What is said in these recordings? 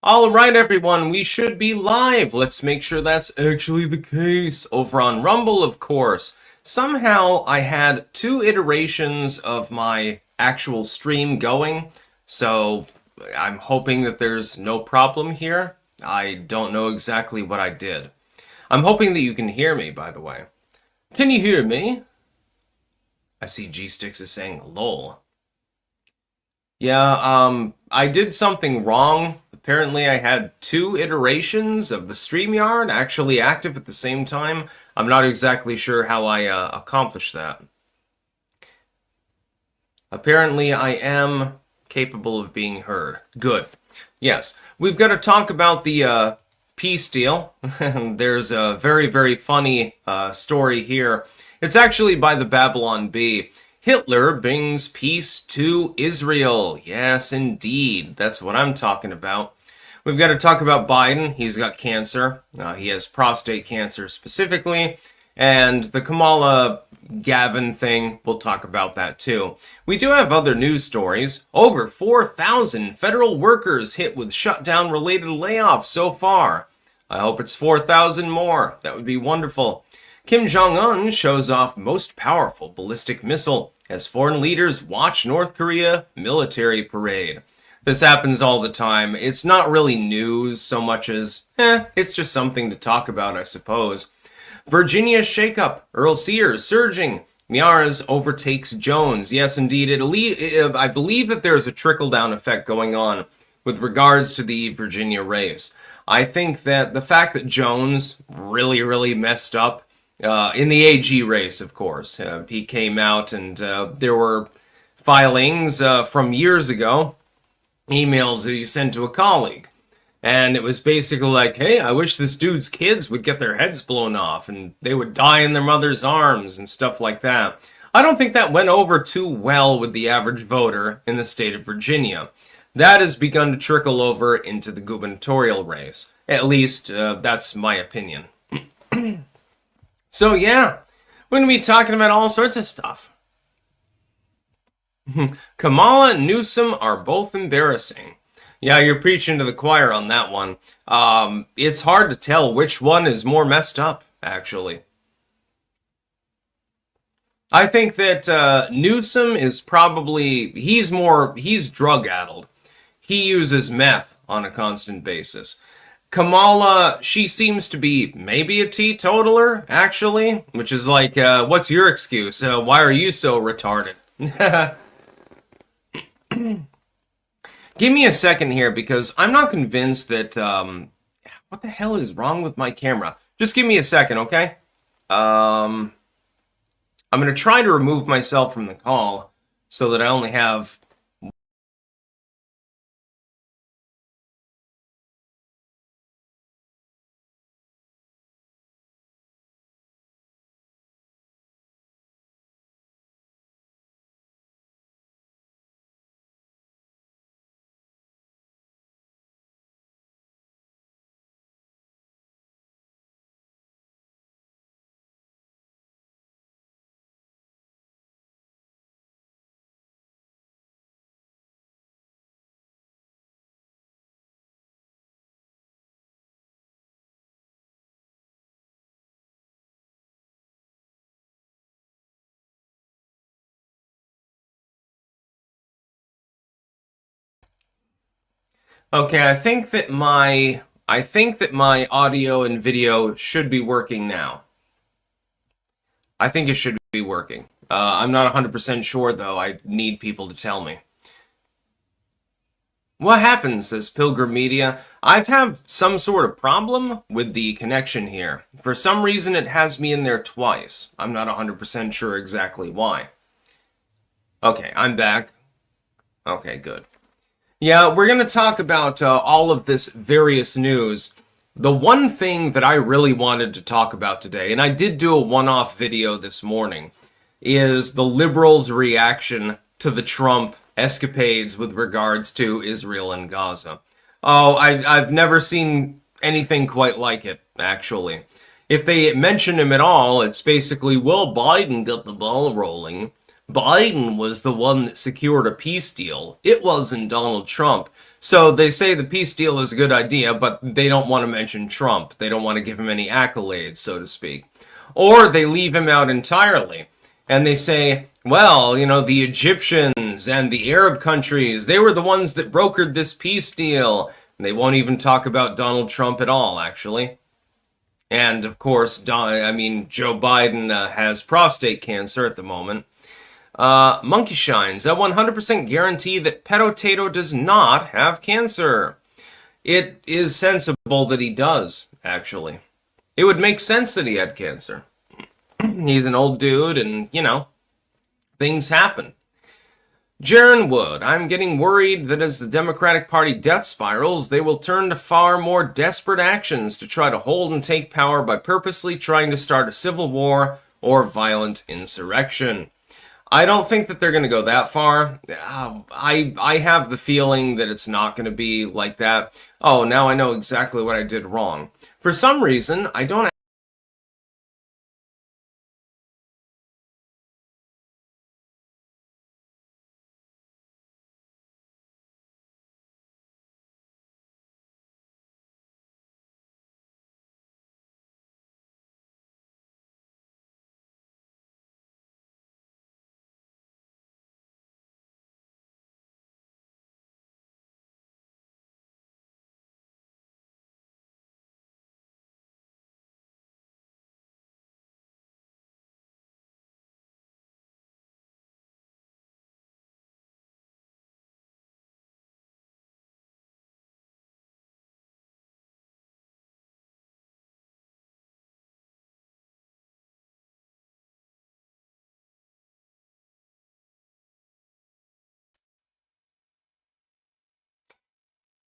All right, everyone, we should be live. Let's make sure that's actually the case. Over on Rumble, of course. Somehow I had two iterations of my actual stream going, so I'm hoping that there's no problem here. I don't know exactly what I did. I'm hoping that you can hear me, by the way. Can you hear me? I see G-Sticks is saying lol. Yeah, I did something wrong. Apparently I had two iterations of the StreamYard actually active at the same time. I'm not exactly sure how I accomplished that. Apparently I am capable of being heard. Good. Yes, we've got to talk about the peace deal. There's a very, very funny story here. It's actually by the Babylon Bee. Hitler brings peace to Israel. Yes, indeed. That's what I'm talking about. We've got to talk about Biden. He's got cancer. He has prostate cancer specifically. And the Kamala Gavin thing, we'll talk about that too. We do have other news stories. Over 4,000 federal workers hit with shutdown-related layoffs so far. I hope it's 4,000 more. That would be wonderful. Kim Jong-un shows off most powerful ballistic missile as foreign leaders watch North Korea military parade. This happens all the time. It's not really news so much as, it's just something to talk about, I suppose. Virginia shakeup. Earl Sears surging. Miaras overtakes Jones. Yes, indeed. I believe that there's a trickle-down effect going on with regards to the Virginia race. I think that the fact that Jones really, really messed up in the AG race, of course. He came out and there were filings from years ago, emails that he sent to a colleague. And it was basically like, hey, I wish this dude's kids would get their heads blown off and they would die in their mother's arms and stuff like that. I don't think that went over too well with the average voter in the state of Virginia. That has begun to trickle over into the gubernatorial race. At least, that's my opinion. So yeah, we're going to be talking about all sorts of stuff. Kamala and Newsom are both embarrassing. Yeah, you're preaching to the choir on that one. It's hard to tell which one is more messed up, actually. I think that Newsom is probably, he's drug-addled. He uses meth on a constant basis. Kamala, she seems to be maybe a teetotaler, actually, which is like, what's your excuse? Why are you so retarded? Give me a second here, because I'm not convinced that, what the hell is wrong with my camera? Just give me a second, okay? I'm going to try to remove myself from the call so that I only have... Okay, I think that my audio and video should be working now. I think it should be working. I'm not 100% sure, though. I need people to tell me. What happens, says Pilgrim Media? I've had some sort of problem with the connection here. For some reason, it has me in there twice. I'm not 100% sure exactly why. Okay, I'm back. Okay, good. Yeah, we're going to talk about all of this various news. The one thing that I really wanted to talk about today, and I did do a one-off video this morning, is the liberals' reaction to the Trump escapades with regards to Israel and Gaza. Oh, I've never seen anything quite like it, actually. If they mention him at all, it's basically, well, Biden got the ball rolling. Biden was the one that secured a peace deal. It wasn't Donald Trump. So they say the peace deal is a good idea, but they don't want to mention Trump. They don't want to give him any accolades, so to speak. Or they leave him out entirely. And they say, well, the Egyptians and the Arab countries, they were the ones that brokered this peace deal. And they won't even talk about Donald Trump at all, actually. And, of course, Joe Biden has prostate cancer at the moment. Monkey Shines, I 100% guarantee that Petotato does not have cancer. It is sensible that he does, actually. It would make sense that he had cancer. He's an old dude and, things happen. Jaron Wood, I'm getting worried that as the Democratic Party death spirals, they will turn to far more desperate actions to try to hold and take power by purposely trying to start a civil war or violent insurrection. I don't think that they're going to go that far. I have the feeling that it's not going to be like that. Oh, now I know exactly what I did wrong. For some reason, I don't.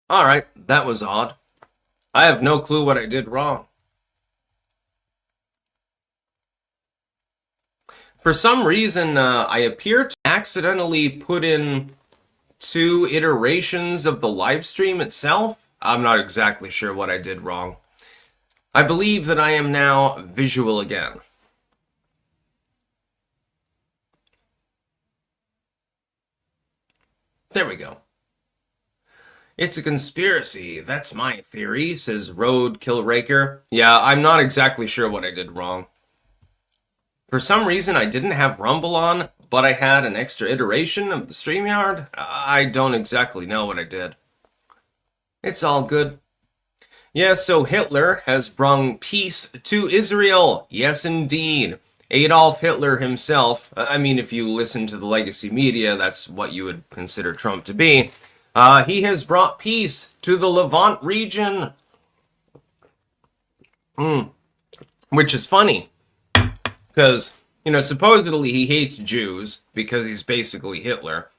Alright, that was odd. I have no clue what I did wrong. For some reason, I appear to accidentally put in 2 iterations of the live stream itself. I'm not exactly sure what I did wrong. I believe that I am now visual again. There we go. It's a conspiracy. That's my theory, says Road Killraker. Yeah, I'm not exactly sure what I did wrong. For some reason, I didn't have Rumble on, but I had an extra iteration of the StreamYard. I don't exactly know what I did. It's all good. Yeah, so Hitler has brung peace to Israel. Yes, indeed. Adolf Hitler himself, if you listen to the legacy media, that's what you would consider Trump to be. He has brought peace to the Levant region. Which is funny. Because, supposedly he hates Jews because he's basically Hitler.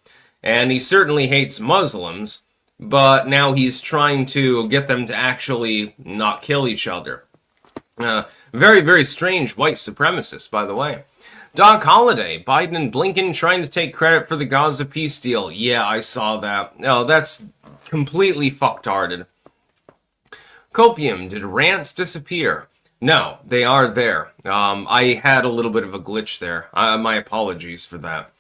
And he certainly hates Muslims. But now he's trying to get them to actually not kill each other. Very, very strange white supremacist, by the way. Doc Holliday, Biden and Blinken trying to take credit for the Gaza peace deal. Yeah, I saw that. No, that's completely fucktarded. Copium, did rants disappear? No, they are there. I had a little bit of a glitch there. My apologies for that.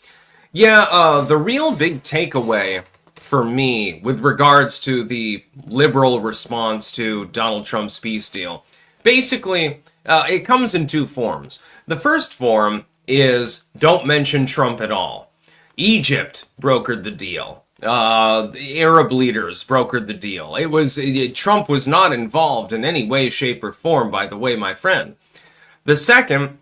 Yeah, the real big takeaway for me with regards to the liberal response to Donald Trump's peace deal, basically, it comes in 2 forms. The first form is don't mention Trump at all. Egypt brokered the deal. The Arab leaders brokered the deal. Trump was not involved in any way, shape, or form, by the way, my friend. The second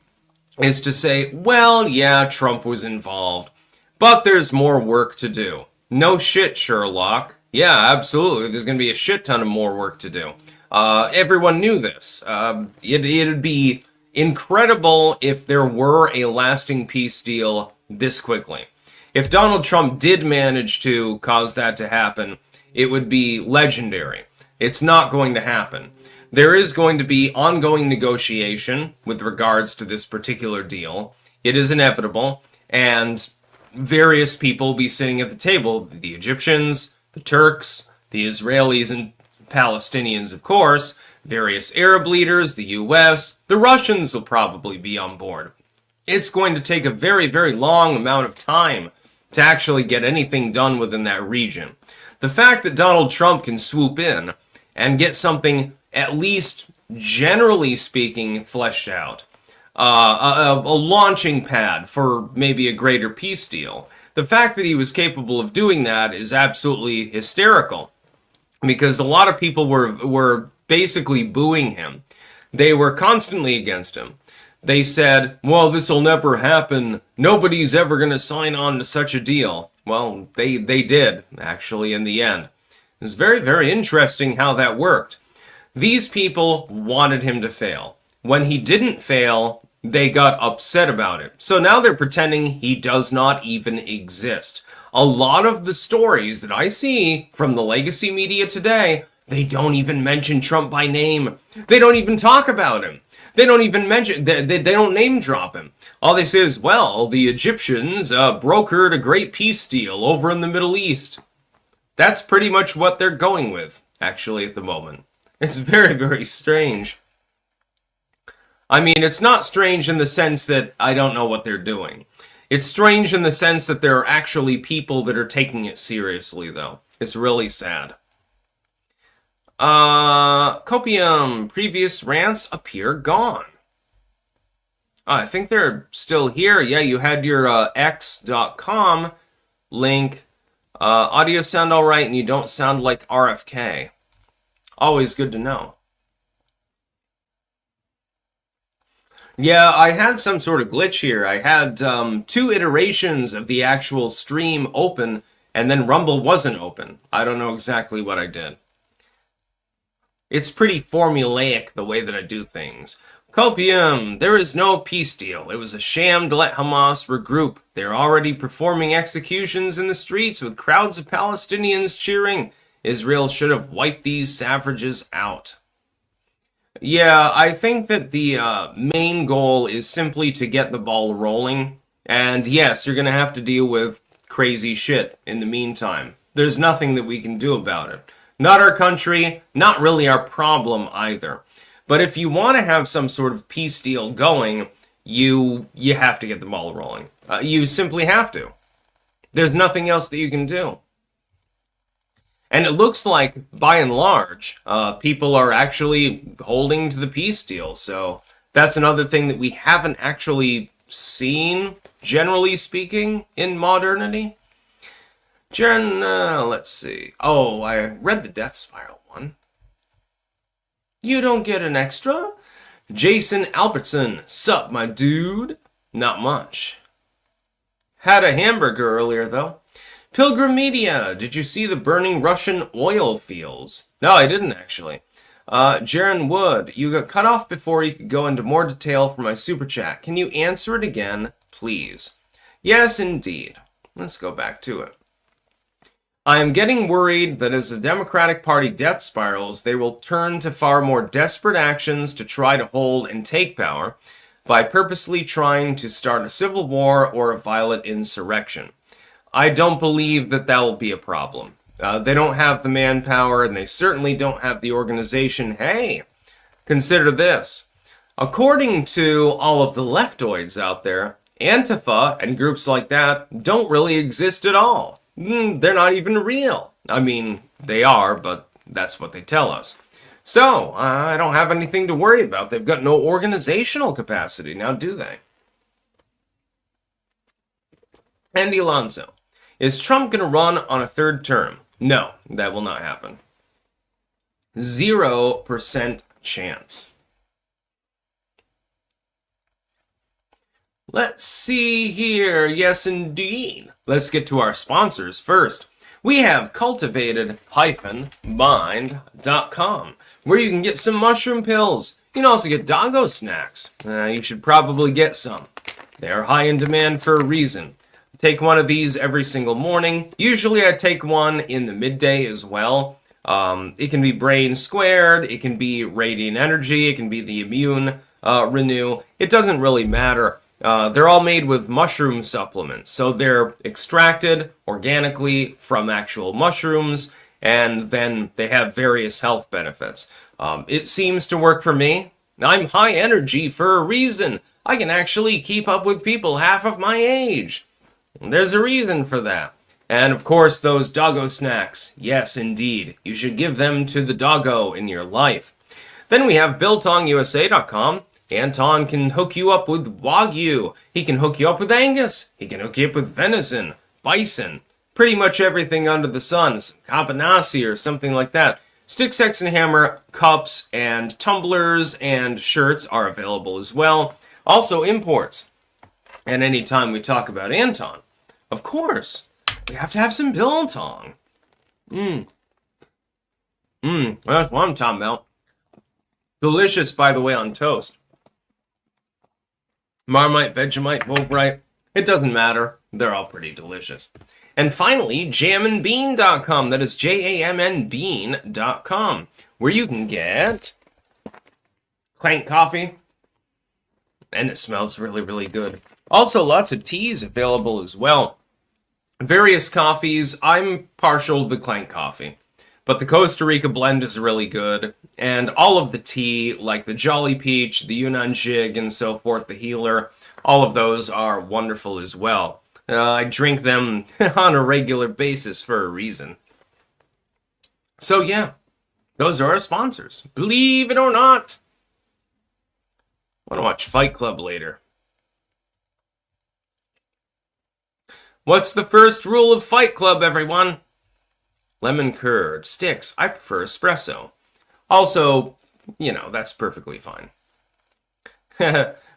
is to say, well, yeah, Trump was involved, but there's more work to do. No shit, Sherlock. Yeah, absolutely. There's going to be a shit ton of more work to do. Everyone knew this. It'd be incredible if there were a lasting peace deal this quickly. If Donald Trump did manage to cause that to happen, it would be legendary. It's not going to happen. There is going to be ongoing negotiation with regards to this particular deal. It is inevitable, and various people will be sitting at the table. The Egyptians, the Turks, the Israelis, and Palestinians, of course, various Arab leaders, the US, the Russians will probably be on board. It's going to take a very, very long amount of time to actually get anything done within that region. The fact that Donald Trump can swoop in and get something, at least generally speaking, fleshed out, a launching pad for maybe a greater peace deal. The fact that he was capable of doing that is absolutely hysterical, because a lot of people were basically booing him. They were constantly against him. They said, well, this will never happen. Nobody's ever going to sign on to such a deal. Well, they did, actually, in the end. It was very, very interesting how that worked. These people wanted him to fail. When he didn't fail, they got upset about it. So now they're pretending he does not even exist. A lot of the stories that I see from the legacy media today, they don't even mention Trump by name. They don't even talk about him. They don't even mention, they don't name drop him. All they say is, well, the Egyptians brokered a great peace deal over in the Middle East. That's pretty much what they're going with, actually, at the moment. It's very, very strange. I mean, it's not strange in the sense that I don't know what they're doing. It's strange in the sense that there are actually people that are taking it seriously, though. It's really sad. Copium, previous rants appear gone. I think they're still here. Yeah, you had your x.com link. Audio sound all right, and you don't sound like RFK. Always good to know. Yeah, I had some sort of glitch here. I had 2 iterations of the actual stream open, and then Rumble wasn't open. I don't know exactly what I did. It's pretty formulaic, the way that I do things. Copium, there is no peace deal. It was a sham to let Hamas regroup. They're already performing executions in the streets with crowds of Palestinians cheering. Israel should have wiped these savages out. Yeah, I think that the main goal is simply to get the ball rolling. And yes, you're going to have to deal with crazy shit in the meantime. There's nothing that we can do about it. Not our country, not really our problem either. But if you want to have some sort of peace deal going, you have to get the ball rolling. You simply have to. There's nothing else that you can do. And it looks like, by and large, people are actually holding to the peace deal. So that's another thing that we haven't actually seen, generally speaking, in modernity. Let's see. Oh, I read the Death Spiral one. You don't get an extra? Jason Albertson, sup, my dude? Not much. Had a hamburger earlier, though. Pilgrim Media, did you see the burning Russian oil fields? No, I didn't, actually. Jaron Wood, you got cut off before you could go into more detail for my super chat. Can you answer it again, please? Yes, indeed. Let's go back to it. I am getting worried that as the Democratic Party death spirals, they will turn to far more desperate actions to try to hold and take power by purposely trying to start a civil war or a violent insurrection. I don't believe that will be a problem. They don't have the manpower, and they certainly don't have the organization. Hey, consider this. According to all of the leftoids out there, Antifa and groups like that don't really exist at all. They're not even real. I mean, they are, but that's what they tell us. So, I don't have anything to worry about. They've got no organizational capacity, now do they? Andy Alonso. Is Trump going to run on a 3rd term? No, that will not happen. 0% chance. Let's see here. Yes, indeed. Let's get to our sponsors first. We have cultivated-mind.com, where you can get some mushroom pills. You can also get doggo snacks. You should probably get some. They are high in demand for a reason. Take one of these every single morning. Usually I take one in the midday as well. It can be brain squared, it can be radiant energy, it can be the immune renew. It doesn't really matter. They're all made with mushroom supplements. So they're extracted organically from actual mushrooms, and then they have various health benefits. It seems to work for me. I'm high energy for a reason. I can actually keep up with people half of my age. There's a reason for that. And of course, those doggo snacks. Yes, indeed. You should give them to the doggo in your life. Then we have BiltongUSA.com. Anton can hook you up with Wagyu. He can hook you up with Angus. He can hook you up with venison, bison, pretty much everything under the sun. Cabanasi or something like that. Stick, Sex, and Hammer cups and tumblers and shirts are available as well. Also imports. And anytime we talk about Anton, of course, we have to have some biltong. That's what I'm talking about. Delicious, by the way, on toast. Marmite, Vegemite, Wolverite, it doesn't matter. They're all pretty delicious. And finally, jamandbean.com. That is JAMNbean.com, where you can get Clank coffee, and it smells really, really good. Also, lots of teas available as well. Various coffees. I'm partial to the Clank coffee, but the Costa Rica blend is really good. And all of the tea, like the Jolly Peach, the Yunnan Jig, and so forth, the Healer, all of those are wonderful as well. I drink them on a regular basis for a reason. So yeah, those are our sponsors. Believe it or not. I want to watch Fight Club later. What's the first rule of Fight Club, everyone? Lemon curd. Sticks. I prefer espresso. Also, that's perfectly fine.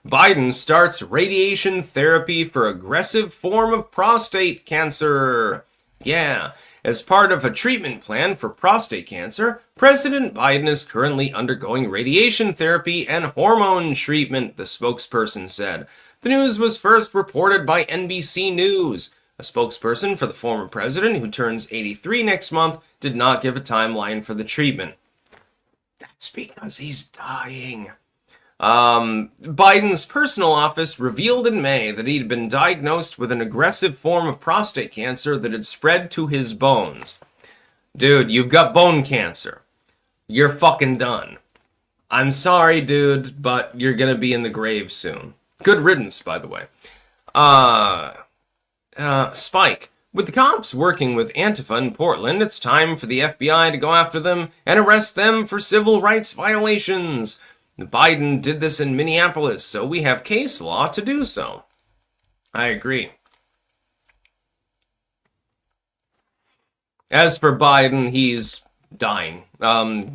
Biden starts radiation therapy for aggressive form of prostate cancer. Yeah. As part of a treatment plan for prostate cancer, President Biden is currently undergoing radiation therapy and hormone treatment, the spokesperson said. The news was first reported by NBC News. A spokesperson for the former president, who turns 83 next month, did not give a timeline for the treatment. That's because he's dying. Biden's personal office revealed in May that he'd been diagnosed with an aggressive form of prostate cancer that had spread to his bones. Dude, you've got bone cancer. You're fucking done. I'm sorry, dude, but you're gonna be in the grave soon. Good riddance, by the way. Spike. With the cops working with Antifa in Portland, it's time for the FBI to go after them and arrest them for civil rights violations. Biden did this in Minneapolis, so we have case law to do so. I agree. As for Biden, he's dying.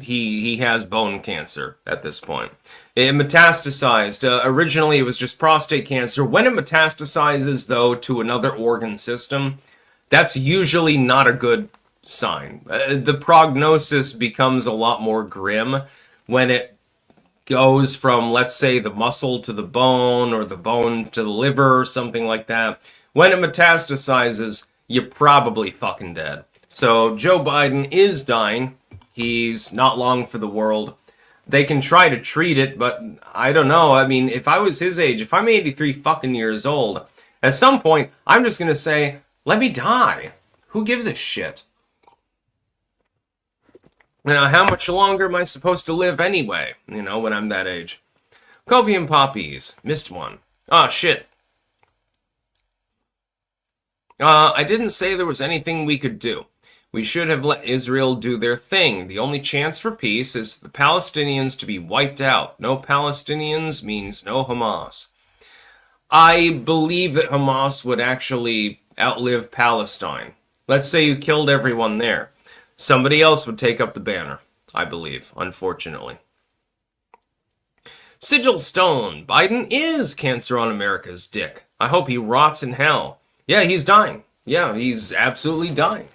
He has bone cancer at this point. It metastasized. Originally, it was just prostate cancer. When it metastasizes, though, to another organ system, that's usually not a good sign. The prognosis becomes a lot more grim when it goes from, let's say, the muscle to the bone or the bone to the liver or something like that. When it metastasizes, you're probably fucking dead. So Joe Biden is dying. He's not long for the world. They can try to treat it, but I don't know. I mean, if I was his age, if I'm 83 fucking years old, at some point, I'm just going to say, let me die. Who gives a shit? Now, how much longer am I supposed to live anyway, when I'm that age? Copium poppies. Missed one. Ah, shit. I didn't say there was anything we could do. We should have let Israel do their thing. The only chance for peace is the Palestinians to be wiped out. No Palestinians means no Hamas. I believe that Hamas would actually outlive Palestine. Let's say you killed everyone there. Somebody else would take up the banner, I believe, unfortunately. Sigil Stone. Biden is cancer on America's dick. I hope he rots in hell. Yeah, he's dying. Yeah, he's absolutely dying.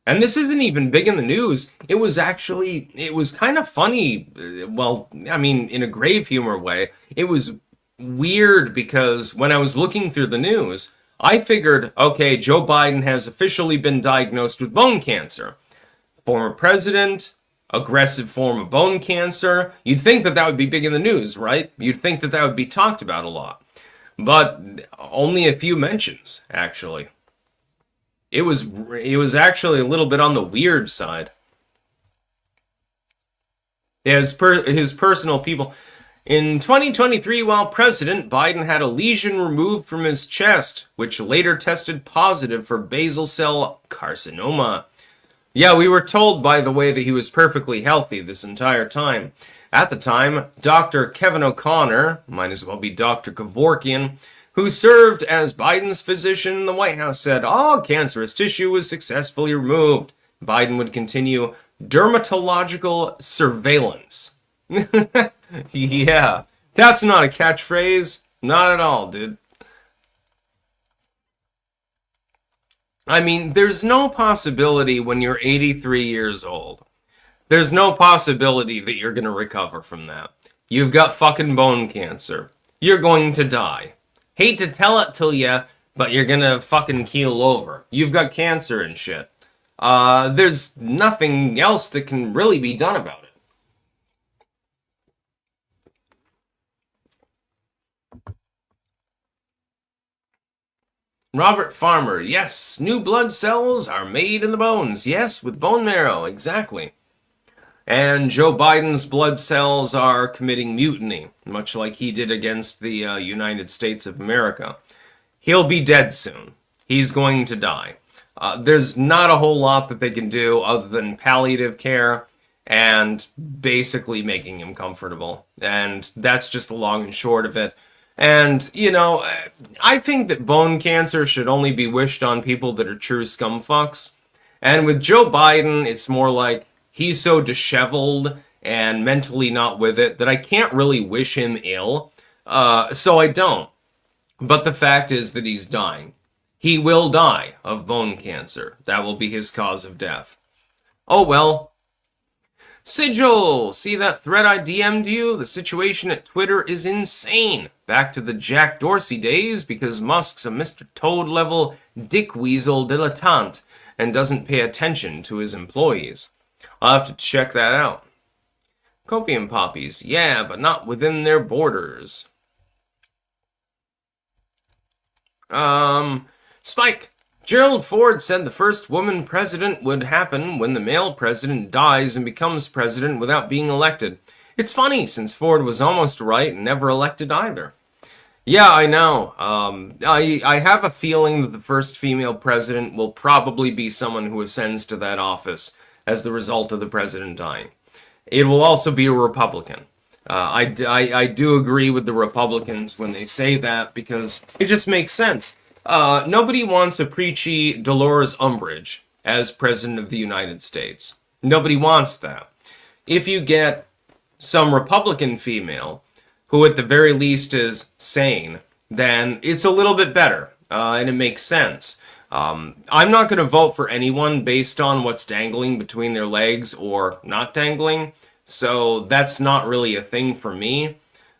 And this isn't even big in the news. It was kind of funny. Well, I mean, in a grave humor way. It was weird because when I was looking through the news, I figured, okay, Joe Biden has officially been diagnosed with bone cancer. Former president, aggressive form of bone cancer. You'd think that would be big in the news, right? You'd think that would be talked about a lot. But only a few mentions, actually. It was actually a little bit on the weird side. His personal people. In 2023, while president, Biden had a lesion removed from his chest, which later tested positive for basal cell carcinoma. Yeah, we were told, by the way, that he was perfectly healthy this entire time. At the time, Dr. Kevin O'Connor, might as well be Dr. Kevorkian, who served as Biden's physician in the White House, said all cancerous tissue was successfully removed. Biden would continue dermatological surveillance. Yeah, that's not a catchphrase. Not at all, dude. I mean, there's no possibility when you're 83 years old. There's no possibility that you're going to recover from that. You've got fucking bone cancer. You're going to die. Hate to tell it to you, but you're going to fucking keel over. You've got cancer and shit. There's nothing else that can really be done about it. Robert Farmer, yes, new blood cells are made in the bones. Yes, with bone marrow, exactly. And Joe Biden's blood cells are committing mutiny, much like he did against the United States of America. He'll be dead soon. He's going to die. There's not a whole lot that they can do other than palliative care and basically making him comfortable. And that's just the long and short of it. And, you know, I think that bone cancer should only be wished on people that are true scumfucks. And with Joe Biden, it's more like he's so disheveled and mentally not with it that I can't really wish him ill. So I don't. But the fact is that he's dying. He will die of bone cancer. That will be his cause of death. Oh well. Sigil, see that thread I DM'd you? The situation at Twitter is insane. Back to the Jack Dorsey days because Musk's a Mr. Toad-level dickweasel dilettante and doesn't pay attention to his employees. I'll have to check that out. Copium poppies, yeah, but not within their borders. Spike. Gerald Ford said the first woman president would happen when the male president dies and becomes president without being elected. It's funny, since Ford was almost right and never elected either. Yeah, I know. I have a feeling that the first female president will probably be someone who ascends to that office as the result of the president dying. It will also be a Republican. I do agree with the Republicans when they say that because it just makes sense. Nobody wants a preachy Dolores Umbridge as President of the United States. Nobody wants that. If you get some Republican female who at the very least is sane, then it's a little bit better, and it makes sense. I'm not going to vote for anyone based on what's dangling between their legs or not dangling, so that's not really a thing for me.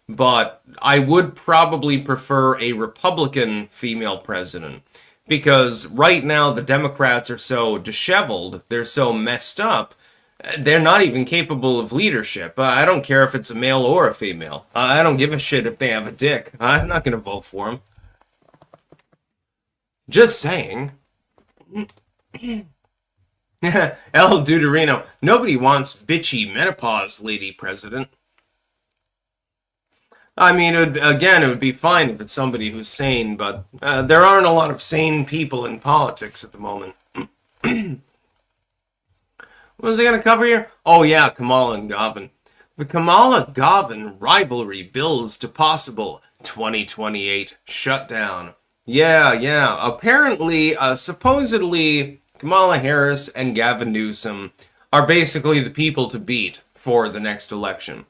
But I would probably prefer a Republican female president because right now the Democrats are so disheveled, they're so messed up, they're not even capable of leadership. I don't care if it's a male or a female. I don't give a shit if they have a dick. I'm not going to vote for them. Just saying. El Deuterino, nobody wants bitchy menopause lady president. I mean, it would be fine if it's somebody who's sane, but there aren't a lot of sane people in politics at the moment. What was I going to cover here? Oh yeah, Kamala and Gavin. The Kamala-Gavin rivalry builds to possible 2028 shutdown. Yeah. Apparently, supposedly, Kamala Harris and Gavin Newsom are basically the people to beat for the next election.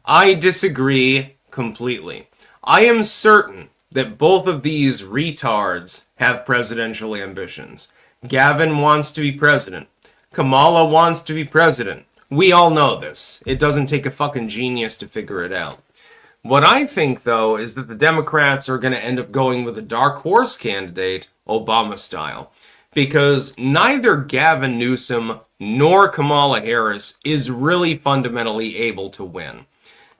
I disagree completely. I am certain that both of these retards have presidential ambitions. Gavin wants to be president. Kamala wants to be president. We all know this. It doesn't take a fucking genius to figure it out. What I think, though, is that the Democrats are going to end up going with a dark horse candidate, Obama style, because neither Gavin Newsom nor Kamala Harris is really fundamentally able to win.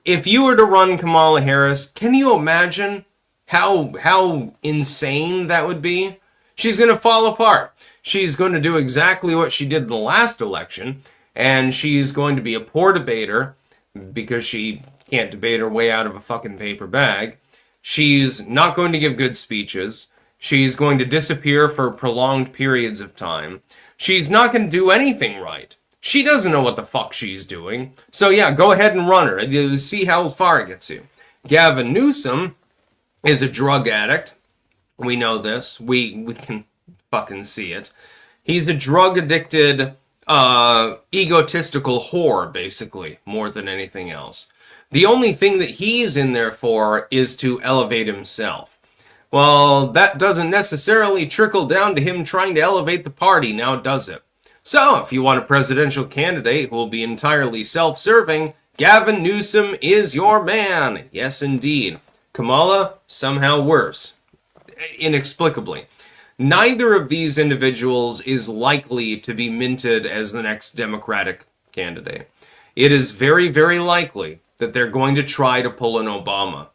If you were to run Kamala Harris, can you imagine how insane that would be? She's going to fall apart. She's going to do exactly what she did in the last election, and she's going to be a poor debater because she can't debate her way out of a fucking paper bag. She's not going to give good speeches. She's going to disappear for prolonged periods of time. She's not going to do anything right. She doesn't know what the fuck she's doing. So yeah, go ahead and run her. See how far it gets you. Gavin Newsom is a drug addict. We know this. We can fucking see it. He's a drug-addicted, egotistical whore, basically, more than anything else. The only thing that he's in there for is to elevate himself. Well, that doesn't necessarily trickle down to him trying to elevate the party, now does it? So, if you want a presidential candidate who will be entirely self-serving, Gavin Newsom is your man. Yes, indeed. Kamala, somehow worse. Inexplicably. Neither of these individuals is likely to be minted as the next Democratic candidate. It is very, very likely that they're going to try to pull an Obama.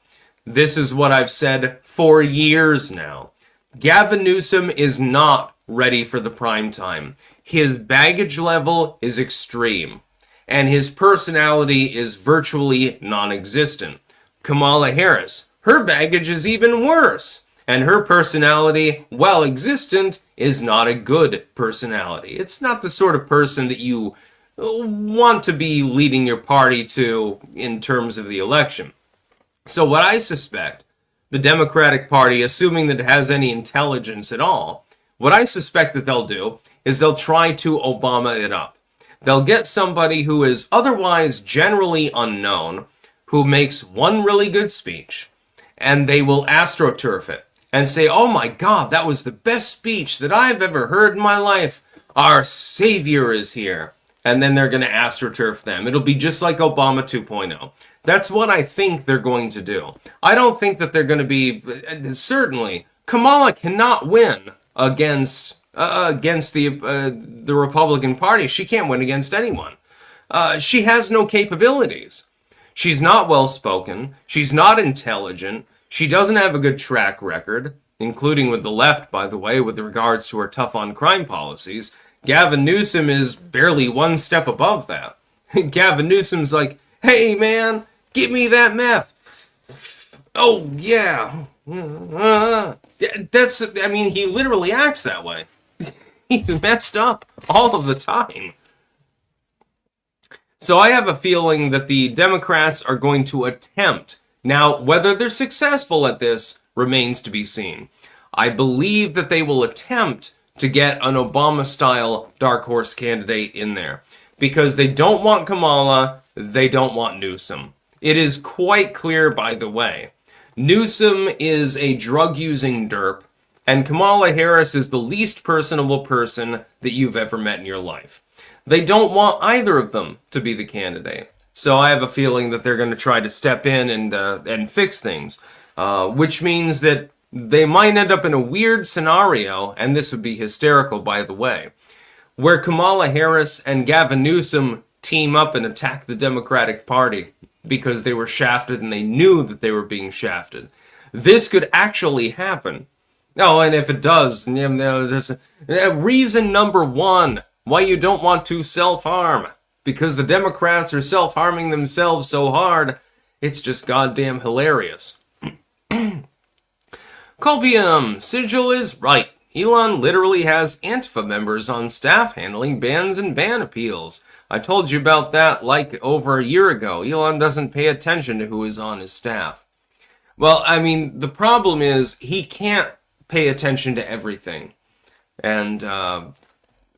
This is what I've said for years now. Gavin Newsom is not ready for the prime time. His baggage level is extreme, and his personality is virtually non-existent. Kamala Harris, her baggage is even worse. And her personality, while existent, is not a good personality. It's not the sort of person that you want to be leading your party to in terms of the election. So what I suspect, the Democratic Party, assuming that it has any intelligence at all, what I suspect that they'll do is they'll try to Obama it up. They'll get somebody who is otherwise generally unknown, who makes one really good speech, and they will astroturf it. And say, oh my God, that was the best speech that I've ever heard in my life. Our savior is here. And then they're going to astroturf them. It'll be just like Obama 2.0. That's what I think they're going to do. I don't think that they're going to be... Certainly, Kamala cannot win against the Republican Party. She can't win against anyone. She has no capabilities. She's not well-spoken. She's not intelligent. She doesn't have a good track record, including with the left, by the way, with regards to her tough-on-crime policies. Gavin Newsom is barely one step above that. Gavin Newsom's like, hey, man, give me that meth. Oh, yeah. He literally acts that way. He's messed up all of the time. So I have a feeling that the Democrats are going to attempt. Now, whether they're successful at this remains to be seen. I believe that they will attempt to get an Obama-style dark horse candidate in there. Because they don't want Kamala, they don't want Newsom. It is quite clear, by the way. Newsom is a drug-using derp, and Kamala Harris is the least personable person that you've ever met in your life. They don't want either of them to be the candidate. So I have a feeling that they're going to try to step in and fix things, which means that they might end up in a weird scenario, and this would be hysterical, by the way, where Kamala Harris and Gavin Newsom team up and attack the Democratic Party because they were shafted and they knew that they were being shafted. This could actually happen. Oh, and if it does, there's reason number one why you don't want to self-harm. Because the Democrats are self-harming themselves so hard, it's just goddamn hilarious. Copium, Sigil is right. Elon literally has Antifa members on staff handling bans and ban appeals. I told you about that like over a year ago. Elon doesn't pay attention to who is on his staff. Well, I mean, the problem is he can't pay attention to everything. And,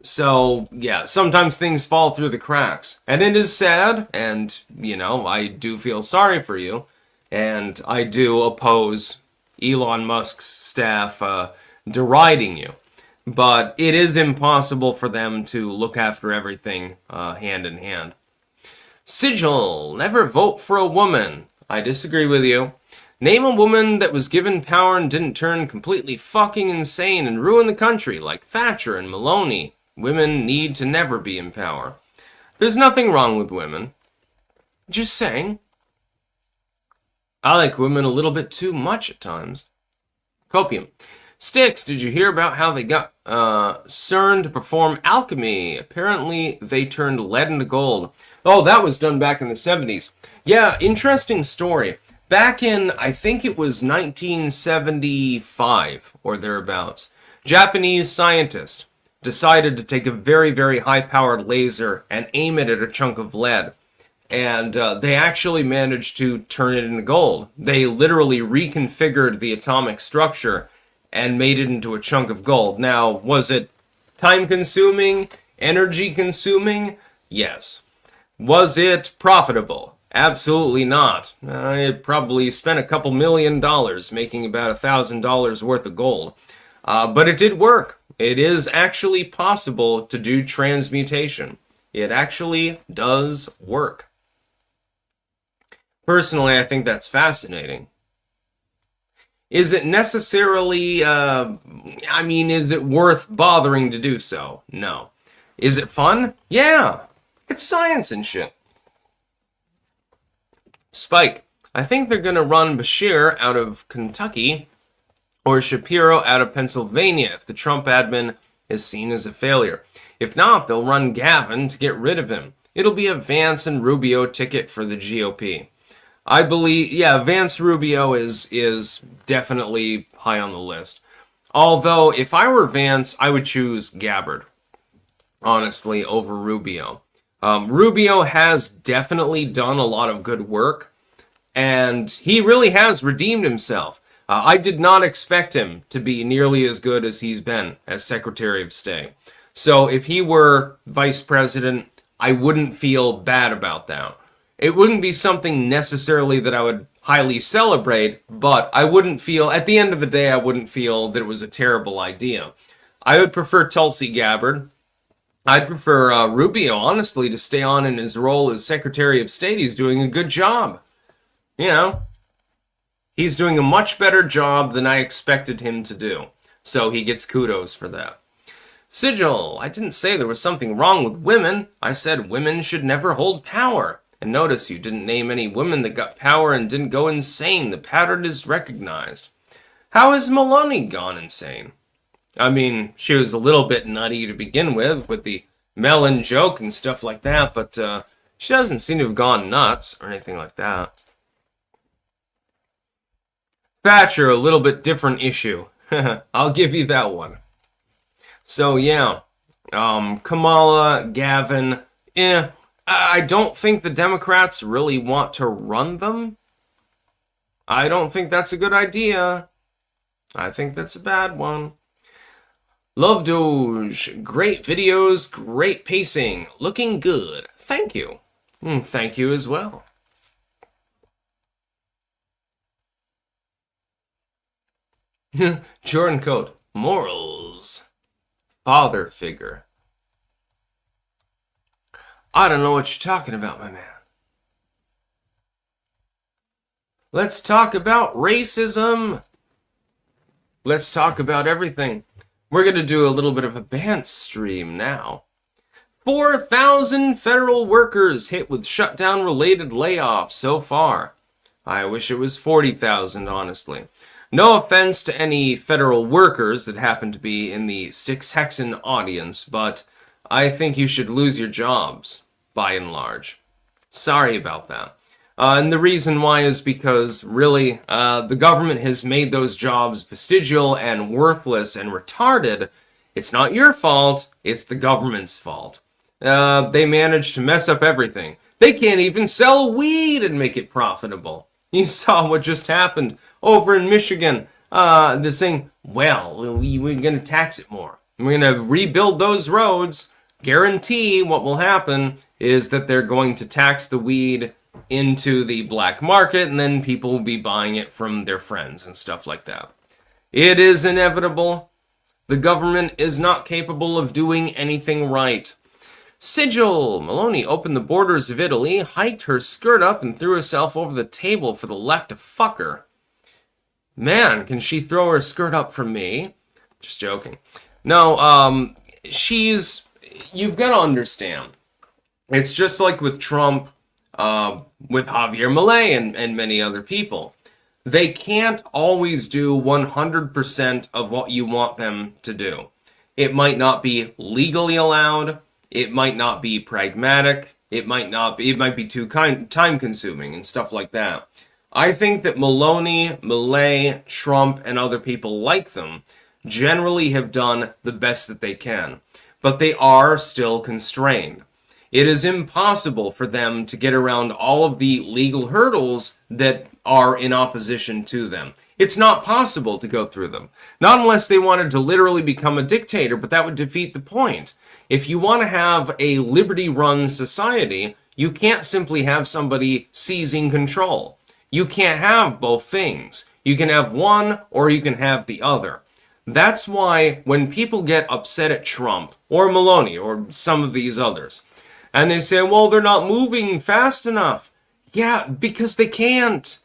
so, yeah, sometimes things fall through the cracks. And it is sad, and, I do feel sorry for you. And I do oppose Elon Musk's staff deriding you. But it is impossible for them to look after everything hand in hand. Sigil, never vote for a woman. I disagree with you. Name a woman that was given power and didn't turn completely fucking insane and ruin the country, like Thatcher and Maloney. Women need to never be in power. There's nothing wrong with women. Just saying. I like women a little bit too much at times. Copium. Sticks, did you hear about how they got CERN to perform alchemy? Apparently, they turned lead into gold. Oh, that was done back in the 70s. Yeah, interesting story. Back in, I think it was 1975 or thereabouts, Japanese scientist decided to take a very, very high-powered laser and aim it at a chunk of lead. And they actually managed to turn it into gold. They literally reconfigured the atomic structure and made it into a chunk of gold. Now, was it time-consuming, energy-consuming? Yes. Was it profitable? Absolutely not. It probably spent a couple $1 million making about $1,000 worth of gold. But it did work. It is actually possible to do transmutation. It actually does work. Personally, I think that's fascinating. Is it necessarily, is it worth bothering to do so? No. Is it fun? Yeah. It's science and shit. Spike, I think they're going to run Bashir out of Kentucky or Shapiro out of Pennsylvania if the Trump admin is seen as a failure. If not, they'll run Gavin to get rid of him. It'll be a Vance and Rubio ticket for the GOP. I believe, Vance Rubio is definitely high on the list. Although, if I were Vance, I would choose Gabbard, honestly, over Rubio. Rubio has definitely done a lot of good work, and he really has redeemed himself. I did not expect him to be nearly as good as he's been as Secretary of State. So if he were vice president, I wouldn't feel bad about that. It wouldn't be something necessarily that I would highly celebrate, but I wouldn't feel, at the end of the day, I wouldn't feel that it was a terrible idea. I would prefer Tulsi Gabbard. I'd prefer Rubio, honestly, to stay on in his role as Secretary of State. He's doing a good job. You know, he's doing a much better job than I expected him to do. So he gets kudos for that. Sigil, I didn't say there was something wrong with women. I said women should never hold power. And notice you didn't name any women that got power and didn't go insane. The pattern is recognized. How has Maloney gone insane? I mean, she was a little bit nutty to begin with the melon joke and stuff like that, but she doesn't seem to have gone nuts or anything like that. Thatcher, a little bit different issue. I'll give you that one. So, yeah. Kamala, Gavin, I don't think the Democrats really want to run them. I don't think that's a good idea. I think that's a bad one. Love Doge. Great videos, great pacing. Looking good. Thank you. Thank you as well. Jordan Coat. Morals. Father figure. I don't know what you're talking about, my man. Let's talk about racism. Let's talk about everything. We're going to do a little bit of a band stream now. 4,000 federal workers hit with shutdown-related layoffs so far. I wish it was 40,000, honestly. No offense to any federal workers that happen to be in the Styx Texan audience, but I think you should lose your jobs, by and large. Sorry about that. And the reason why is because, really, the government has made those jobs vestigial and worthless and retarded. It's not your fault, it's the government's fault. They managed to mess up everything. They can't even sell weed and make it profitable. You saw what just happened over in Michigan. They're saying, well, we're going to tax it more. We're going to rebuild those roads. Guarantee what will happen is that they're going to tax the weed into the black market, and then people will be buying it from their friends and stuff like that. It is inevitable. The government is not capable of doing anything right. Sigil Maloney opened the borders of Italy, hiked her skirt up, and threw herself over the table for the left to fuck her. Man, can she throw her skirt up for me? Just joking. No, you've got to understand. It's just like with Trump, with Javier Milei and many other people. They can't always do 100% of what you want them to do. It might not be legally allowed. It might not be pragmatic. It might be too time consuming and stuff like that. I think that Maloney, Millet, Trump, and other people like them generally have done the best that they can. But they are still constrained. It is impossible for them to get around all of the legal hurdles that are in opposition to them. It's not possible to go through them. Not unless they wanted to literally become a dictator, but that would defeat the point. If you want to have a liberty-run society, you can't simply have somebody seizing control. You can't have both things. You can have one or you can have the other. That's why when people get upset at Trump or Maloney or some of these others, and they say, well, they're not moving fast enough. Yeah, because they can't.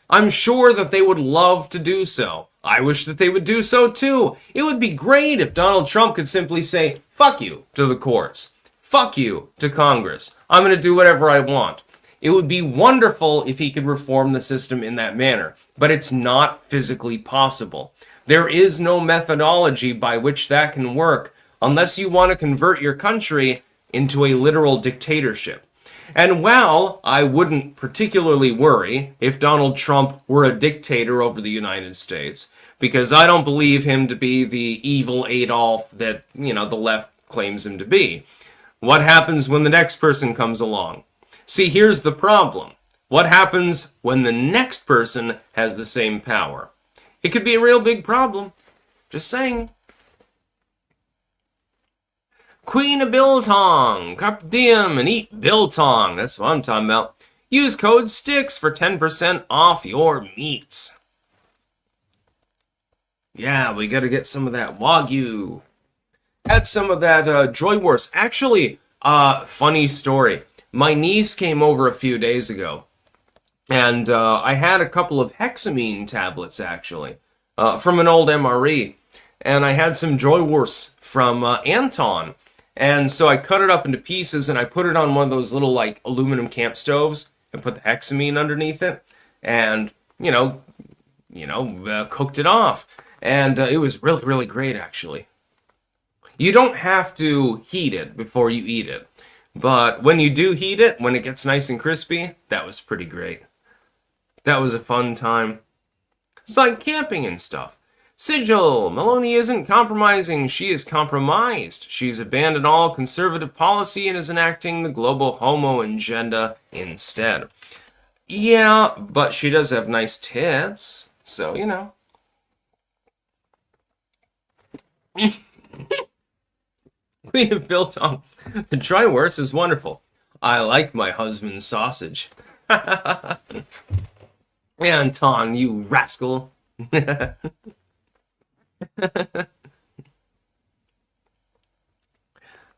I'm sure that they would love to do so. I wish that they would do so too. It would be great if Donald Trump could simply say, fuck you to the courts. Fuck you to Congress. I'm going to do whatever I want. It would be wonderful if he could reform the system in that manner, but it's not physically possible. There is no methodology by which that can work unless you want to convert your country into a literal dictatorship. And while I wouldn't particularly worry if Donald Trump were a dictator over the United States, because I don't believe him to be the evil Adolf that, the left claims him to be. What happens when the next person comes along? See, here's the problem. What happens when the next person has the same power? It could be a real big problem. Just saying. Queen of Biltong, carpe diem, and eat biltong. That's what I'm talking about. Use code STICKS for 10% off your meats. Yeah, we gotta get some of that Wagyu. Had some of that Joywurst. Actually, funny story. My niece came over a few days ago, and I had a couple of hexamine tablets, actually, from an old MRE. And I had some Joywurst from Anton. And so I cut it up into pieces and I put it on one of those little aluminum camp stoves and put the hexamine underneath it and, cooked it off. And it was really, really great, actually. You don't have to heat it before you eat it. But when you do heat it, when it gets nice and crispy, that was pretty great. That was a fun time. It's like camping and stuff. Sigil, Maloney isn't compromising, she is compromised. She's abandoned all conservative policy and is enacting the global homo agenda instead. Yeah, but she does have nice tits, so, We have built on. The Joywurst is wonderful. I like my husband's sausage. Anton, you rascal.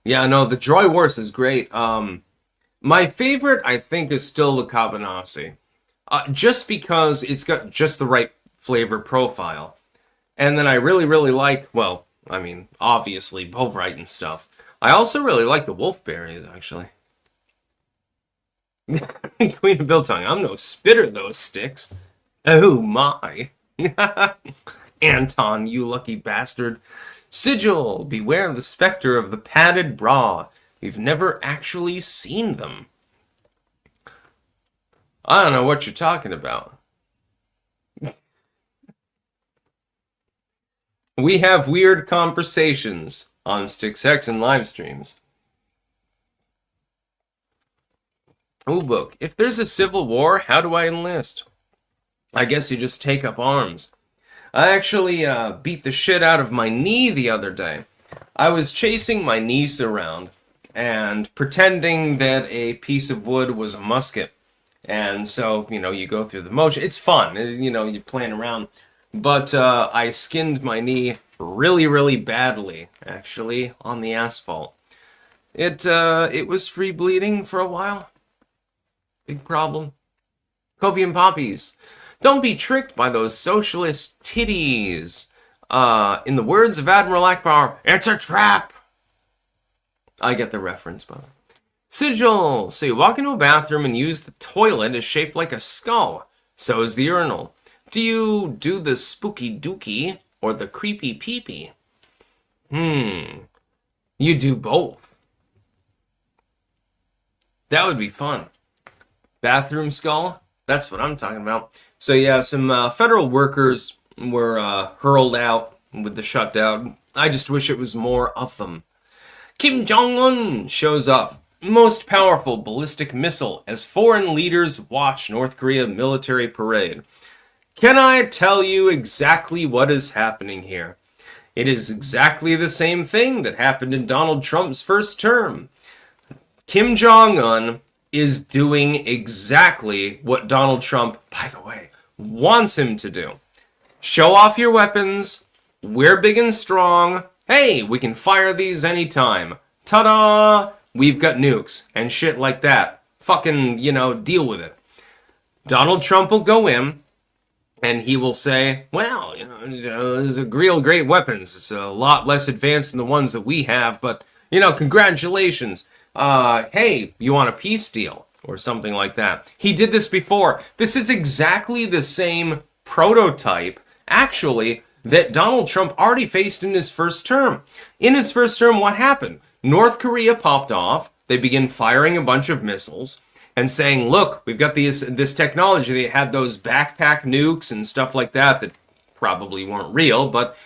Yeah, no, the Joywurst is great. My favorite, I think, is still the Cabanassi. Just because it's got just the right flavor profile. And then I really, really like, obviously, Bovrite and stuff. I also really like the Wolfberries, actually. Queen of Biltong, I'm no spitter, those sticks. Oh, my. Anton, you lucky bastard. Sigil, beware the specter of the padded bra. We've never actually seen them. I don't know what you're talking about. We have weird conversations on Sticks Hex and live streams. Ooh, book. If there's a civil war, how do I enlist? I guess you just take up arms. I actually beat the shit out of my knee the other day. I was chasing my niece around and pretending that a piece of wood was a musket. And so, you go through the motion. It's fun, you're playing around. But I skinned my knee really, really badly, actually, on the asphalt. It was free bleeding for a while. Big problem. Copium poppies. Don't be tricked by those socialist titties. In the words of Admiral Akbar, it's a trap. I get the reference, but Sigil, so you walk into a bathroom and use the toilet is shaped like a skull. So is the urinal. Do you do the spooky dookie or the creepy peepee? You do both. That would be fun. Bathroom skull? That's what I'm talking about. So yeah, some federal workers were hurled out with the shutdown. I just wish it was more of them. Kim Jong-un shows off most powerful ballistic missile as foreign leaders watch North Korea military parade. Can I tell you exactly what is happening here? It is exactly the same thing that happened in Donald Trump's first term. Kim Jong-un is doing exactly what Donald Trump, by the way, wants him to do. Show off your weapons, we're big and strong, hey, we can fire these anytime. Ta-da! We've got nukes and shit like that. Fucking, deal with it. Donald Trump will go in and he will say, well, these are real great weapons. It's a lot less advanced than the ones that we have, but, congratulations. Hey, you want a peace deal? Or something like that. He did this before. This is exactly the same prototype, actually, that Donald Trump already faced in his first term. In his first term, what happened? North Korea popped off. They began firing a bunch of missiles and saying, look, we've got this technology. They had those backpack nukes and stuff like that probably weren't real, but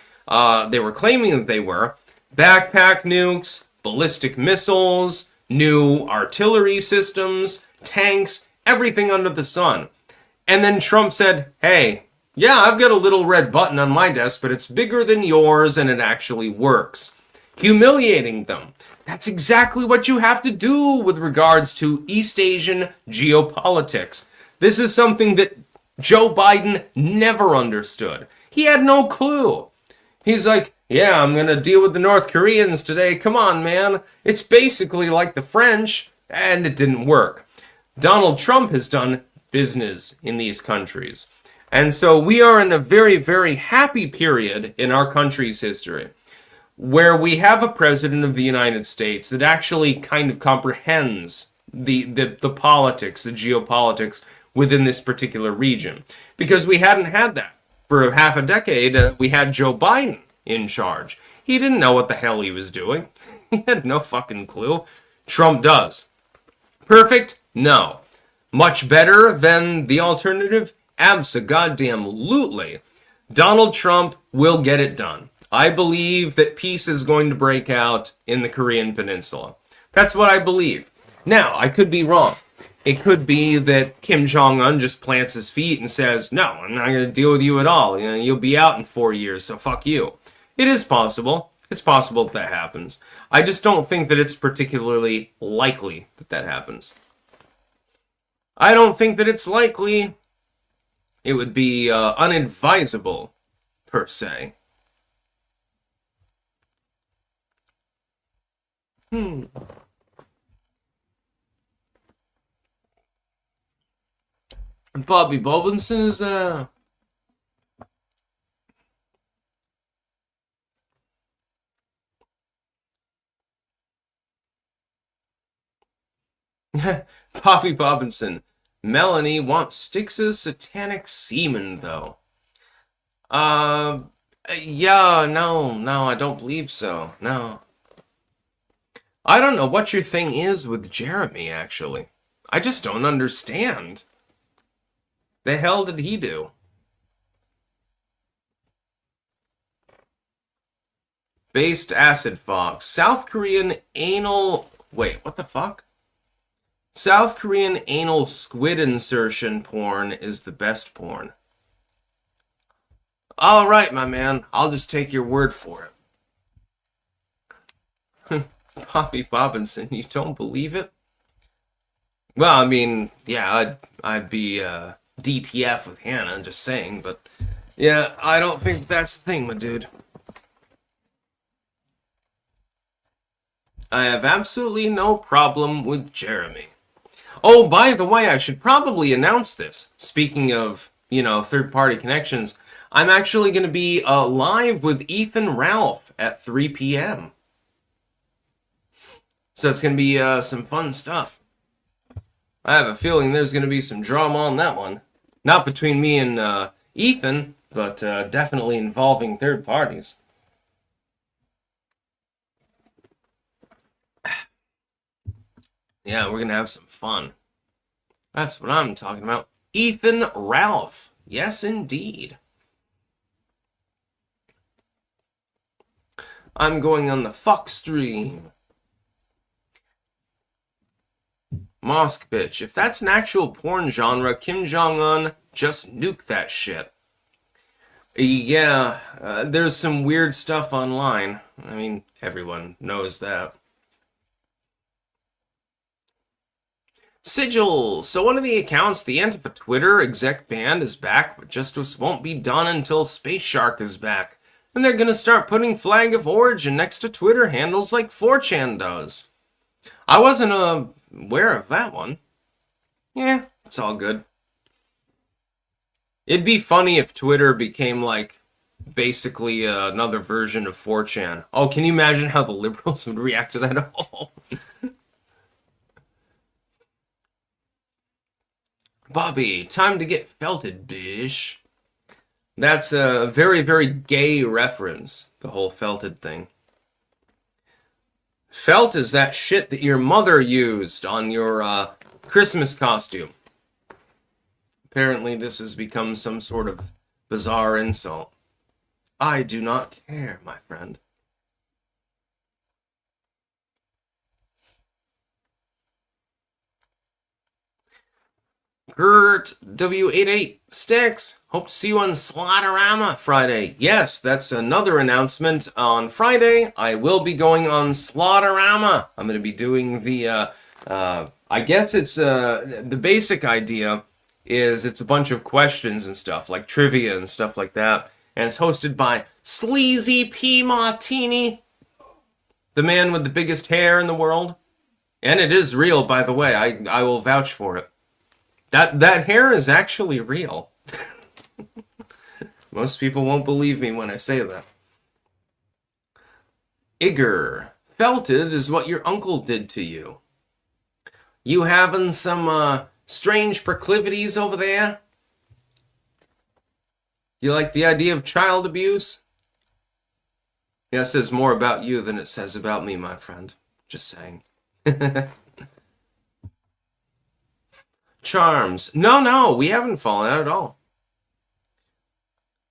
they were claiming that they were. Backpack nukes, ballistic missiles, new artillery systems, tanks, everything under the sun. And then Trump said, hey, yeah, I've got a little red button on my desk, but it's bigger than yours and it actually works. Humiliating them. That's exactly what you have to do with regards to East Asian geopolitics. This is something that Joe Biden never understood. He had no clue. He's like, yeah, I'm going to deal with the North Koreans today. Come on, man. It's basically like the French. And it didn't work. Donald Trump has done business in these countries. And so we are in a very, very happy period in our country's history where we have a president of the United States that actually kind of comprehends the politics, the geopolitics within this particular region. Because we hadn't had that. For half a decade, we had Joe Biden in charge. He didn't know what the hell he was doing. He had no fucking clue. Trump does. Perfect? No. Much better than the alternative? Abso-goddamn-lutely. Donald Trump will get it done. I believe that peace is going to break out in the Korean Peninsula. That's what I believe. Now, I could be wrong. It could be that Kim Jong-un just plants his feet and says, no, I'm not going to deal with you at all. You'll be out in 4 years, so fuck you. It is possible. It's possible that happens. I just don't think that it's particularly likely that that happens. I don't think that it's likely. It would be unadvisable, per se. Bobby Bobinson is there. Bobby Bobinson. Melanie wants Styx's satanic semen, though. Yeah, no, I don't believe so. No. I don't know what your thing is with Jeremy, actually. I just don't understand. The hell did he do? Based Acid Fox. South Korean anal... Wait, what the fuck? South Korean anal squid insertion porn is the best porn. Alright, my man. I'll just take your word for it. Bobby Bobinson, you don't believe it? Well, I mean, yeah, I'd be DTF with Hannah, just saying, but yeah, I don't think that's the thing, my dude. I have absolutely no problem with Jeremy. Oh, by the way, I should probably announce this. Speaking of, third-party connections, I'm actually going to be live with Ethan Ralph at 3 p.m. So it's going to be some fun stuff. I have a feeling there's going to be some drama on that one. Not between me and Ethan, but definitely involving third parties. Yeah, we're gonna have some fun. That's what I'm talking about. Ethan Ralph. Yes, indeed. I'm going on the fuck stream. Mosque bitch. If that's an actual porn genre, Kim Jong-un just nuke that shit. Yeah, there's some weird stuff online. I mean, everyone knows that. Sigil. So one of the accounts the Antifa Twitter exec band is back, but justice won't be done until Space Shark is back. And they're gonna start putting flag of origin next to Twitter handles like 4chan does. I wasn't aware of that one. Yeah, it's all good. It'd be funny if Twitter became like basically another version of 4chan. Oh, can you imagine how the liberals would react to that? Oh. Bobby, time to get felted, bish. That's a very, very gay reference, the whole felted thing. Felt is that shit that your mother used on your Christmas costume. Apparently this has become some sort of bizarre insult. I do not care, my friend. Gert W88 Sticks. Hope to see you on Slaughterama Friday. Yes, that's another announcement. On Friday, I will be going on Slaughterama. I'm going to be doing the, I guess it's, the basic idea is it's a bunch of questions and stuff, like trivia and stuff like that. And it's hosted by Sleazy P. Martini, the man with the biggest hair in the world. And it is real, by the way. I will vouch for it. That hair is actually real. Most people won't believe me when I say that. Igor, felted is what your uncle did to you. You having some strange proclivities over there? You like the idea of child abuse? Yeah, it says more about you than it says about me, my friend. Just saying. Charms. No, we haven't fallen out at all.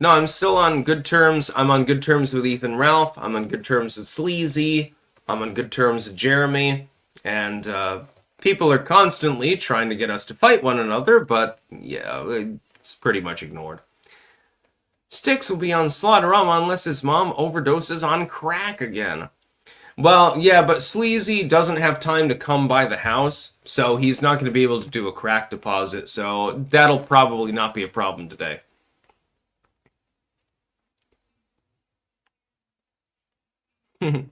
No, I'm still on good terms. I'm on good terms with Ethan Ralph. I'm on good terms with Sleazy. I'm on good terms with Jeremy. And people are constantly trying to get us to fight one another, but yeah, it's pretty much ignored. Sticks will be on Slaughterama unless his mom overdoses on crack again. Well, yeah, but Sleazy doesn't have time to come by the house, so he's not going to be able to do a crack deposit, so that'll probably not be a problem today. I'm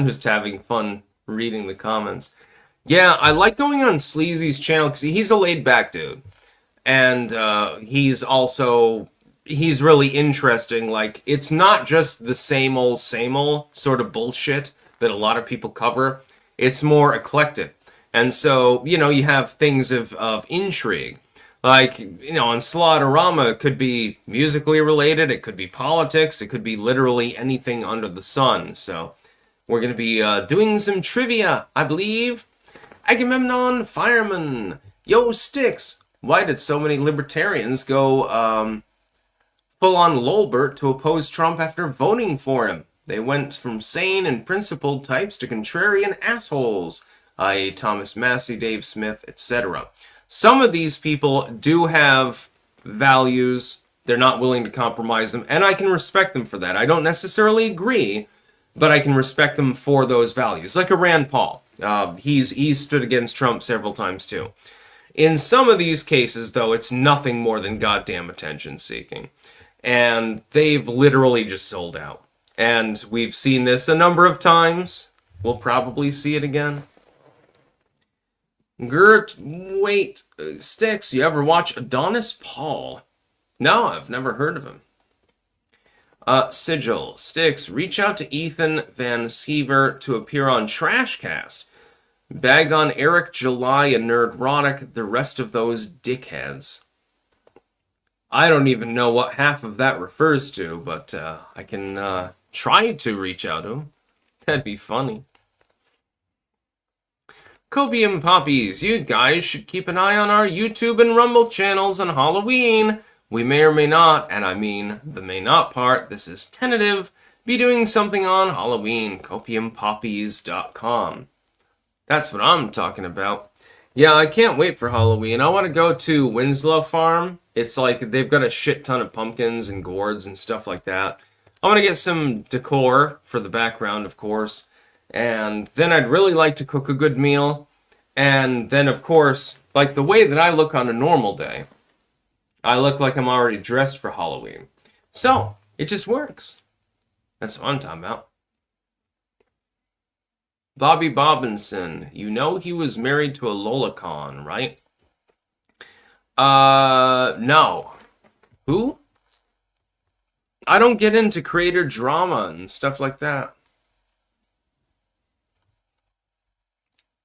just having fun reading the comments. Yeah, I like going on Sleazy's channel because he's a laid-back dude. And he's really interesting. Like, it's not just the same old sort of bullshit that a lot of people cover. It's more eclectic. And so, you have things of intrigue. Like, on Slaughterama, it could be musically related, it could be politics, it could be literally anything under the sun. So, we're going to be doing some trivia, I believe. Agamemnon Fireman. Yo, Sticks. Why did so many libertarians go full-on Lolbert to oppose Trump after voting for him? They went from sane and principled types to contrarian assholes, i.e. Thomas Massey, Dave Smith, etc. Some of these people do have values. They're not willing to compromise them, and I can respect them for that. I don't necessarily agree, but I can respect them for those values. Like a Rand Paul. He's stood against Trump several times, too. In some of these cases, though, it's nothing more than goddamn attention-seeking. And they've literally just sold out. And we've seen this a number of times. We'll probably see it again. Gert, wait, Sticks, you ever watch Adonis Paul? No, I've never heard of him. Sigil, Sticks, reach out to Ethan Van Skeever to appear on Trashcast. Bag on Eric, July, and Nerdrotic, the rest of those dickheads. I don't even know what half of that refers to, but I can try to reach out to him. That'd be funny. Copium Poppies, you guys should keep an eye on our YouTube and Rumble channels on Halloween. We may or may not, and I mean the may not part, this is tentative, be doing something on Halloween. Copiumpoppies.com. That's what I'm talking about. Yeah, I can't wait for Halloween. I want to go to Winslow Farm. It's like they've got a shit ton of pumpkins and gourds and stuff like that. I want to get some decor for the background, of course. And then I'd really like to cook a good meal. And then, of course, like the way that I look on a normal day, I look like I'm already dressed for Halloween. So, it just works. That's what I'm talking about. Bobby Bobinson, you know he was married to a Lolicon, right? No. Who? I don't get into creator drama and stuff like that.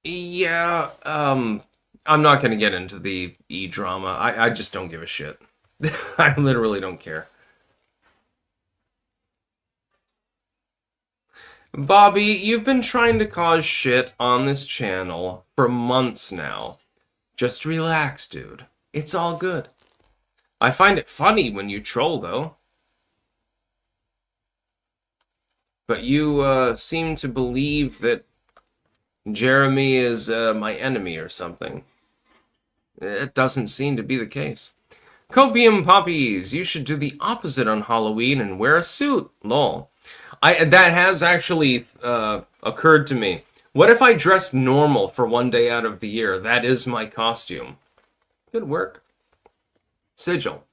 Yeah, I'm not gonna get into the E-drama. I just don't give a shit. I literally don't care. Bobby, you've been trying to cause shit on this channel for months now. Just relax, dude. It's all good. I find it funny when you troll, though. But you seem to believe that Jeremy is my enemy or something. It doesn't seem to be the case. Copium Poppies, you should do the opposite on Halloween and wear a suit. Lol. That has actually occurred to me. What if I dressed normal for one day out of the year? That is my costume. Good work. Sigil.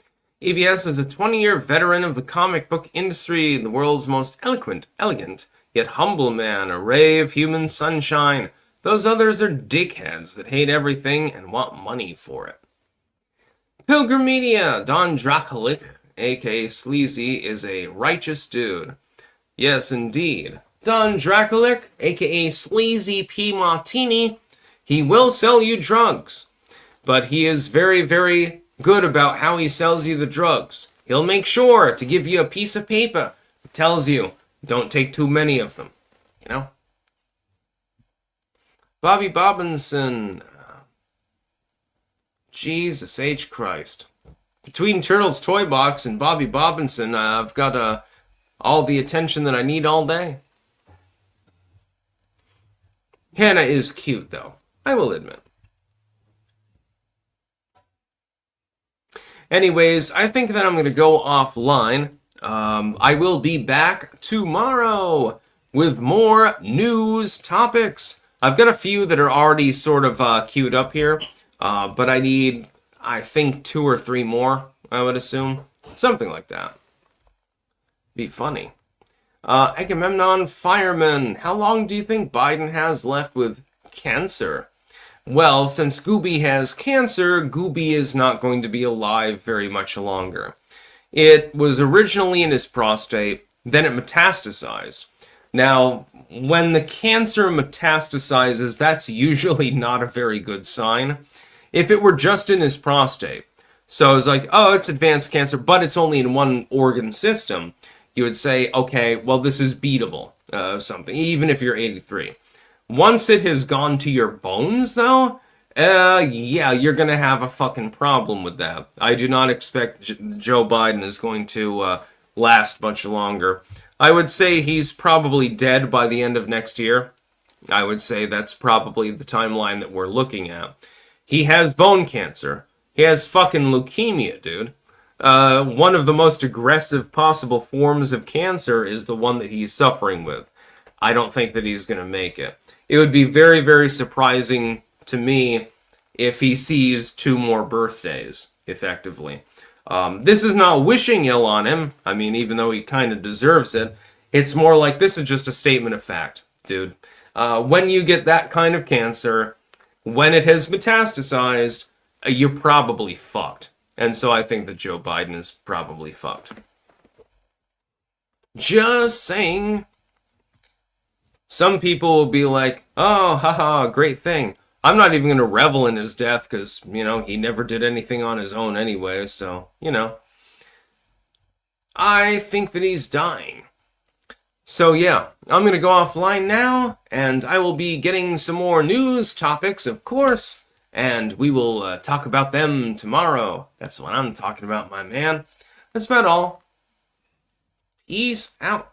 EVS is a 20-year veteran of the comic book industry, the world's most elegant, yet humble man, a ray of human sunshine. Those others are dickheads that hate everything and want money for it. Pilgrim Media, Don Draculic, aka Sleazy, is a righteous dude. Yes, indeed. Don Draculic, aka Sleazy P. Martini, he will sell you drugs. But he is very, very good about how he sells you the drugs. He'll make sure to give you a piece of paper that tells you, don't take too many of them. You know? Bobby Bobinson. Jesus H. Christ. Between Turtle's Toy Box and Bobby Bobinson, I've got all the attention that I need all day. Hannah is cute, though. I will admit. Anyways, I think that I'm going to go offline. I will be back tomorrow with more news topics. I've got a few that are already sort of queued up here, but I need, I think, 2 or 3 more, I would assume. Something like that. Be funny. Agamemnon Fireman, how long do you think Biden has left with cancer? Well, since Gooby has cancer, Gooby is not going to be alive very much longer. It was originally in his prostate, then it metastasized. Now, when the cancer metastasizes, that's usually not a very good sign. If it were just in his prostate, so it's like, oh, it's advanced cancer, but it's only in one organ system, you would say, okay, well, this is beatable, something, even if you're 83. Once it has gone to your bones, though, yeah, you're going to have a fucking problem with that. I do not expect Joe Biden is going to last much longer. I would say he's probably dead by the end of next year. I would say that's probably the timeline that we're looking at. He has bone cancer. He has fucking leukemia, dude. One of the most aggressive possible forms of cancer is the one that he's suffering with. I don't think that he's going to make it. It would be very, very surprising to me if he sees 2 more birthdays, effectively. This is not wishing ill on him. I mean, even though he kind of deserves it, it's more like this is just a statement of fact, dude. When you get that kind of cancer, when it has metastasized, you're probably fucked. And so I think that Joe Biden is probably fucked. Just saying. Some people will be like, oh, haha, great thing. I'm not even going to revel in his death because, he never did anything on his own anyway, so, I think that he's dying. So yeah, I'm going to go offline now, and I will be getting some more news topics, of course, and we will talk about them tomorrow. That's what I'm talking about, my man. That's about all. Peace out.